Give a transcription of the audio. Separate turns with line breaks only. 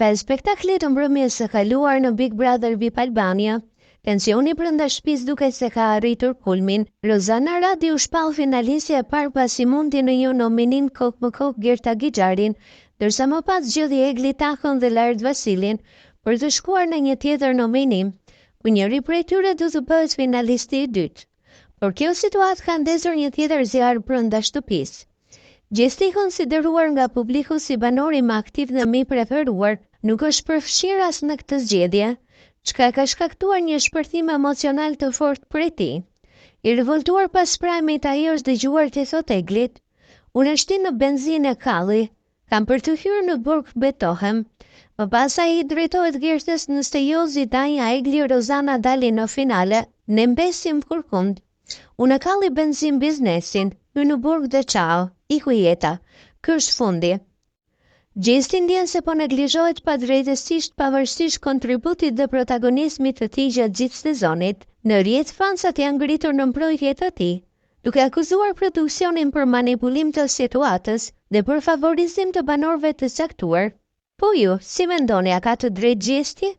Pas spektaklit të mbrëmjes së kaluar në Big Brother VIP Albania, tensioni brenda shtëpisë duket se ka arritur kulmin. Rozana Radi u shpall finalistja e parë pasi mundi në një nominin kokë më kokë Gerta Gixharin, ndërsa më pas zgjodhi Egli Takën dhe Lart Vasilin për të shkuar në një tjetër nominim, ku njëri prej tyre do të bëhet finalisti i dytë. Por kjo situatë ka ndezur një tjetër zjarr brenda shtëpisë. Gjesti i konsideruar nga publiku si banori më aktiv dhe më i preferuar, nuk është përfshirë as në këtë zgjedhje, çka ka shkaktuar një shpërthim emocional të fortë prej tij. I revoltuar pas prajmit, ai është dëgjuar të thotë Eglit: "Unë shtin në benzinë e kalli, kam për të hyrë në burg betohem." Më pas ai i drejtohet Gertës: "Nëse jo Zidanja, Egli, Rozana dalin në finale, ne mbesim kurkund. Unë kalli benzin biznesin, hy në burg dhe çao, iku jeta. Ky është fundi." Gjesti ndjen se po neglizhohet padrejtësisht pavarësisht kontributit dhe protagonizmit të tij gjatë gjithë sezonit. Në rrjet fansat janë ngritur në mbrojtje të tij, duke akuzuar produksionin për manipulim të situatës dhe për favorizim të banorëve të caktuar. Po ju, si mendoni, a ka të drejtë Gjesti?